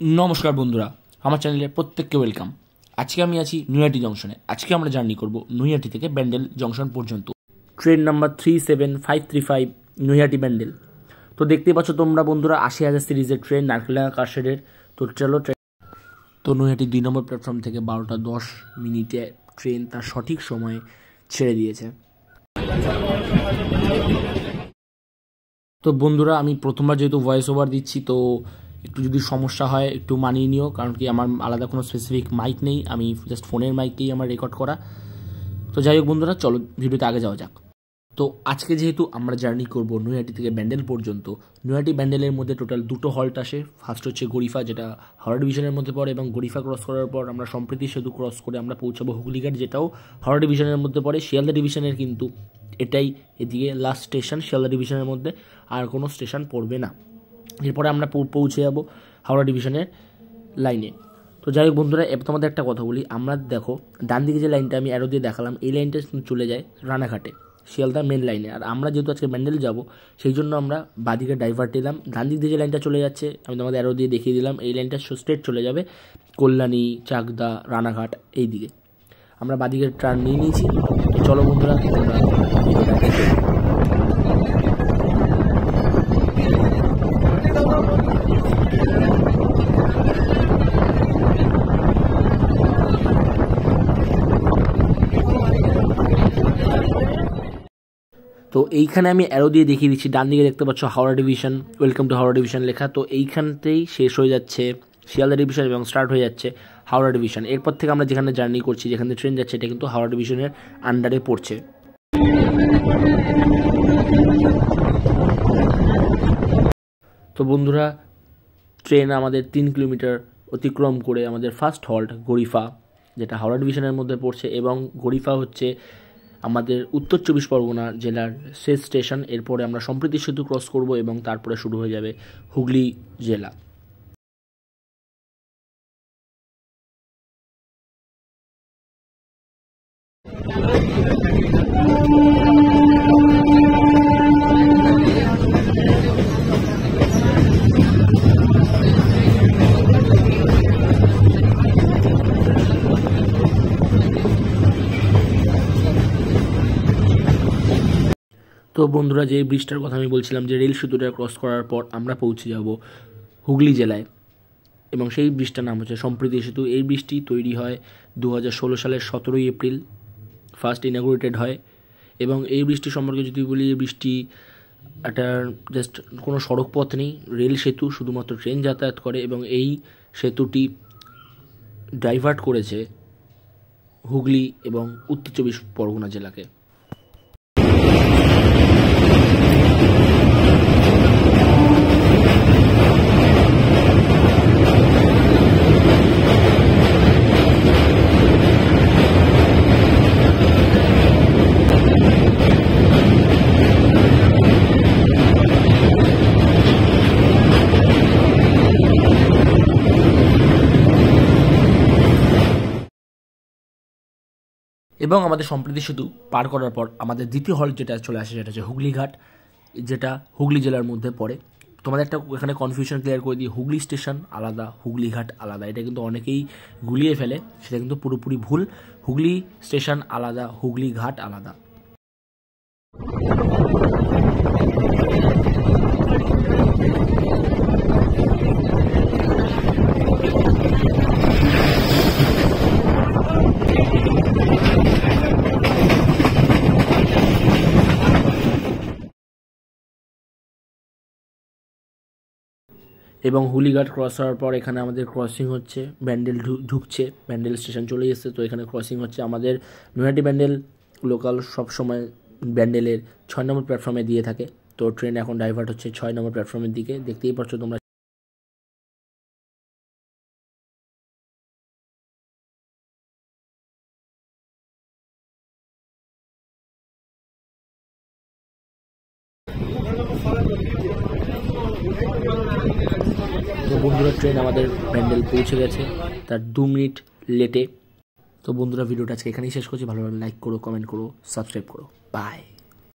नमस्कार बंधुरा আমার চ্যানেলে প্রত্যেককে ওয়েলকাম। আজকে আমি আছি নৈহাটি জংশনে। আজকে আমরা জার্নি করব নৈহাটি থেকে ব্যান্ডেল জংশন পর্যন্ত। Train number 37535 Naihati Bandel. তো দেখতেই পাচ্ছ তোমরা বন্ধুরা ৮০,০০০ সিরিজের ট্রেন নারকেলডাঙ্গা কারশেডের। তো চলো তো নৈহাটি ২ নম্বর প্ল্যাটফর্ম থেকে ১২টা ১০ মিনিটে ট্রেন তার সঠিক সময়ে ছেড়ে দিয়েছে। তো বন্ধুরা আমি প্রথমবার যেহেতু ভয়েস ওভার দিচ্ছি, তো একটু যদি সমস্যা হয় একটু মানিয়ে নিও, কারণ কি আমার আলাদা কোনো স্পেসিফিক মাইক নেই, আমি জাস্ট ফোনের মাইকেই আমার রেকর্ড করা। তো যাই হোক বন্ধুরা, চলো ভিডিওতে আগে যাওয়া যাক। তো আজকে যেহেতু আমরা জার্নি করব নৈহাটি থেকে ব্যান্ডেল পর্যন্ত, নৈহাটি ব্যান্ডেলের মধ্যে টোটাল দুটো হল্ট আসে। ফার্স্ট হচ্ছে গরিফা, যেটা হাওড়া ডিভিশনের মধ্যে পড়ে, এবং গরিফা ক্রস করার পর আমরা সম্প্রীতি সেতু ক্রস করে আমরা পৌঁছাবো হুগলিঘাট, যেটাও হাওড়া ডিভিশনের মধ্যে পড়ে। শিয়ালদা ডিভিশনের কিন্তু এটাই এদিকে লাস্ট স্টেশন। শিয়ালদা ডিভিশনের মধ্যে আর কোনো স্টেশন পড়বে না। এরপরে আমরা পৌঁছে যাবো হাওড়া ডিভিশনের লাইনে। তো যাই হোক বন্ধুরা, এবার তোমাদের একটা কথা বলি, আমরা দেখো ডান দিকে যে লাইনটা আমি অ্যারো দিয়ে দেখালাম, এই লাইনটা চলে যায় রানাঘাটে, শিয়ালদা মেন লাইনে। আর আমরা যেহেতু আজকে ব্যান্ডেল যাব, সেই জন্য আমরা বাদিকে ডাইভার্ট দিলাম। ডান দিক দিয়ে যে লাইনটা চলে যাচ্ছে আমি তোমাদের অ্যারো দিয়ে দেখিয়ে দিলাম, এই লাইনটা স্ট্রেট চলে যাবে কল্যাণী, চাকদা, রানাঘাট এই দিকে। আমরা বাদিকে টার্ন নিয়ে নিয়েছি। তো চলো বন্ধুরা, তোমরা ভিডিওটা দেখো। তো এইখানে আমি অ্যারো দিয়ে দেখিয়ে দিচ্ছি, ডান দিকে দেখতে পাচ্ছ Howrah division, welcome to Howrah division লেখা। তো এইখানতেই শেষ হয়ে যাচ্ছে শিয়ালদা ডিভিশন এবং স্টার্ট হয়ে যাচ্ছে হাওড়া ডিভিশন। এরপর থেকে আমরা যেখানে জার্নি করছি, যেখানে ট্রেন যাচ্ছে, এটা কিন্তু হাওড়া ডিভিশনের আন্ডারে পড়ছে। তো বন্ধুরা, ট্রেন আমাদের ৩ কিলোমিটার অতিক্রম করে আমাদের ফার্স্ট হল্ট গরিফা, যেটা হাওড়া ডিভিশনের মধ্যে পড়ছে, এবং গরিফা হচ্ছে আমাদের উত্তর ২৪ পরগনা জেলার শেষ স্টেশন। এরপরে আমরা সম্প্রীতি সেতু ক্রস করব এবং তারপরে শুরু হয়ে যাবে হুগলি জেলা। তো বন্ধুরা, যে ব্রিজটার কথা আমি বলছিলাম, যে রেল সেতুটা ক্রস করার পর আমরা পৌঁছে যাব হুগলি জেলায়, এবং সেই ব্রিজটার নাম হচ্ছে সম্প্রীতি সেতু। এই ব্রিজটি তৈরি হয় ২০১৬ সালের ১৭ই এপ্রিল, ফার্স্ট ইনাগুরেটেড হয়। এবং এই ব্রিজটি সম্পর্কে যদি বলি, এই ব্রিজটি একটা জাস্ট কোনো সড়ক পথ নেই, রেল সেতু, শুধুমাত্র ট্রেন যাতায়াত করে, এবং এই সেতুটি ডাইভার্ট করেছে হুগলি এবং উত্তর ২৪ পরগনা জেলাকে। এবং আমাদের সম্প্রীতি সেতু পার করার পর আমাদের দ্বিতীয় হল্ট যেটা চলে আসে, সেটা হচ্ছে হুগলিঘাট, যেটা হুগলি জেলার মধ্যে পড়ে। তোমাদের একটা এখানে কনফিউশন ক্লিয়ার করে দিই, হুগলি স্টেশন আলাদা, হুগলিঘাট আলাদা। এটা কিন্তু অনেকেই গুলিয়ে ফেলে, সেটা কিন্তু পুরোপুরি ভুল। হুগলি স্টেশন আলাদা, হুগলিঘাট আলাদা। এবং হুগলিঘাট ক্রস হওয়ার পর এখানে আমাদের ক্রসিং হচ্ছে, ব্যান্ডেল ঢুকছে, ব্যান্ডেল স্টেশন চলে এসেছে। তো এখানে ক্রসিং হচ্ছে আমাদের নৈহাটি ব্যান্ডেল লোকাল সবসময় ব্যান্ডেলের ৬ নম্বর প্ল্যাটফর্মে দিয়ে থাকে। তো ট্রেন এখন ডাইভার্ট হচ্ছে ৬ নম্বর প্ল্যাটফর্মের দিকে, দেখতেই পাচ্ছ তোমরা। তো বন্ধুরা, ট্রেন আমাদের ব্যান্ডেল পৌঁছে গেছে তার ২ মিনিট লেটে। তো বন্ধুরা, ভিডিওটা আজকে এখানেই শেষ করছি। ভালো লাগলে লাইক করো, কমেন্ট করো, সাবস্ক্রাইব করো। বাই।